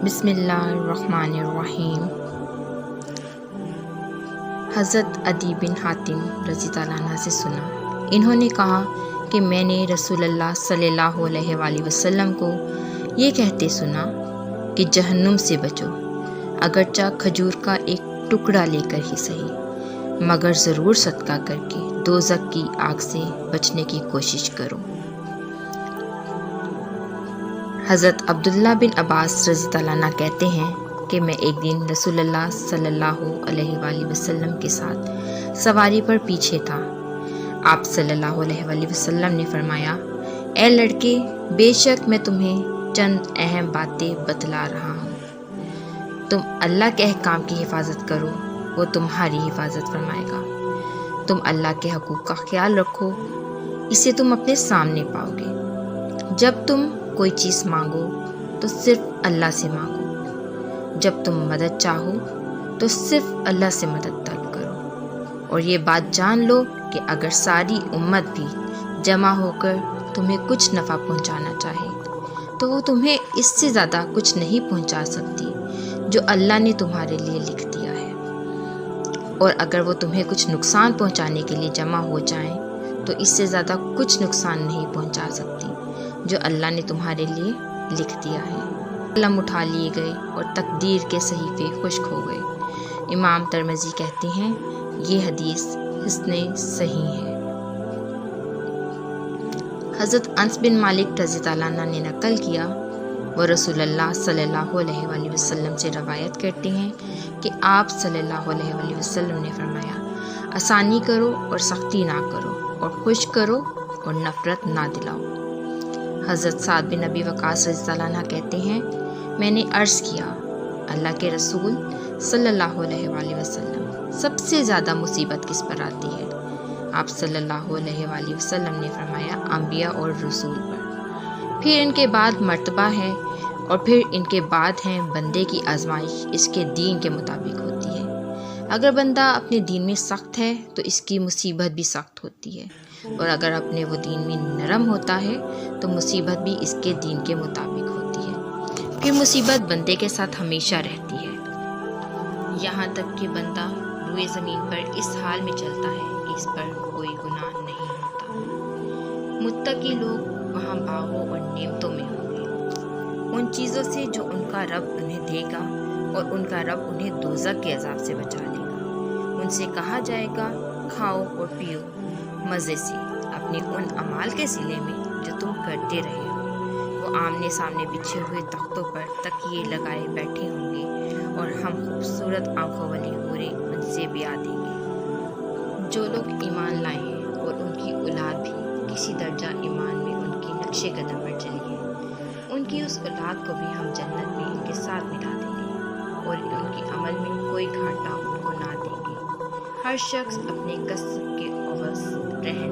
بسم اللہ الرحمن الرحیم۔ حضرت عدی بن حاتم رضی اللہ عنہ سے سنا، انہوں نے کہا کہ میں نے رسول اللہ صلی اللہ علیہ وآلہ وسلم کو یہ کہتے سنا کہ جہنم سے بچو، اگرچہ کھجور کا ایک ٹکڑا لے کر ہی صحیح، مگر ضرور صدقہ کر کے دوزخ کی آگ سے بچنے کی کوشش کرو۔ حضرت عبداللہ بن عباس رضی اللہ عنہ کہتے ہیں کہ میں ایک دن رسول اللہ صلی اللہ علیہ وآلہ وسلم کے ساتھ سواری پر پیچھے تھا۔ آپ صلی اللہ علیہ وآلہ وسلم نے فرمایا، اے لڑکے، بے شک میں تمہیں چند اہم باتیں بتلا رہا ہوں، تم اللہ کے احکام کی حفاظت کرو، وہ تمہاری حفاظت فرمائے گا۔ تم اللہ کے حقوق کا خیال رکھو، اسے تم اپنے سامنے پاؤ گے۔ جب تم کوئی چیز مانگو تو صرف اللہ سے مانگو، جب تم مدد چاہو تو صرف اللہ سے مدد طلب کرو، اور یہ بات جان لو کہ اگر ساری امت بھی جمع ہو کر تمہیں کچھ نفع پہنچانا چاہے تو وہ تمہیں اس سے زیادہ کچھ نہیں پہنچا سکتی جو اللہ نے تمہارے لیے لکھ دیا ہے، اور اگر وہ تمہیں کچھ نقصان پہنچانے کے لیے جمع ہو جائیں تو اس سے زیادہ کچھ نقصان نہیں پہنچا سکتی جو اللہ نے تمہارے لیے لکھ دیا ہے۔ قلم اٹھا لیے گئے اور تقدیر کے صحیفے خشک ہو گئے۔ امام ترمذی کہتے ہیں یہ حدیث حسن صحیح ہے۔ حضرت انس بن مالک رضی اللہ عنہ نے نقل کیا، وہ رسول اللہ صلی اللہ علیہ وآلہ وسلم سے روایت کرتے ہیں کہ آپ صلی اللہ علیہ وآلہ وسلم نے فرمایا، آسانی کرو اور سختی نہ کرو، اور خوش کرو اور نفرت نہ دلاؤ۔ حضرت سعد بن ابی وقاص رضی اللہ عنہ کہتے ہیں، میں نے عرض کیا، اللہ کے رسول صلی اللہ علیہ وآلہ وسلم، سب سے زیادہ مصیبت کس پر آتی ہے؟ آپ صلی اللہ علیہ وآلہ وسلم نے فرمایا، انبیاء اور رسول پر، پھر ان کے بعد مرتبہ ہے، اور پھر ان کے بعد ہیں بندے کی آزمائش اس کے دین کے مطابق ہوتی ہے۔ اگر بندہ اپنے دین میں سخت ہے تو اس کی مصیبت بھی سخت ہوتی ہے، اور اگر اپنے وہ دین میں نرم ہوتا ہے تو مصیبت بھی اس کے دین کے مطابق ہوتی ہے۔ پھر مصیبت بندے کے ساتھ ہمیشہ رہتی ہے، یہاں تک کہ بندہ روئے زمین پر اس حال میں چلتا ہے کہ اس پر کوئی گناہ نہیں ہوتا۔ متقی لوگ وہاں باغوں اور نعمتوں میں ہوں گے، ان چیزوں سے جو ان کا رب انہیں دے گا، اور ان کا رب انہیں دوزخ کے عذاب سے بچا لے گا۔ ان سے کہا جائے گا، کھاؤ اور پیو مزے سے اپنے ان اعمال کے صلے میں جو تم کرتے رہے ہو۔ وہ آمنے سامنے بچھے ہوئے تختوں پر تکیے لگائے بیٹھے ہوں گے، اور ہم خوبصورت آنکھوں والی حوریں ان سے بیاہ دیں گے۔ جو لوگ ایمان لائے ہیں اور ان کی اولاد بھی کسی درجہ ایمان میں ان کی نقش قدم پر چلی ہے، ان کی اس اولاد کو بھی ہم جنت میں ان کے ساتھ ملا دیں گے، اور ان کے عمل میں کوئی گھاٹا ان کو نہ دیں گے۔ ہر شخص اپنے کسب کے عوض رہن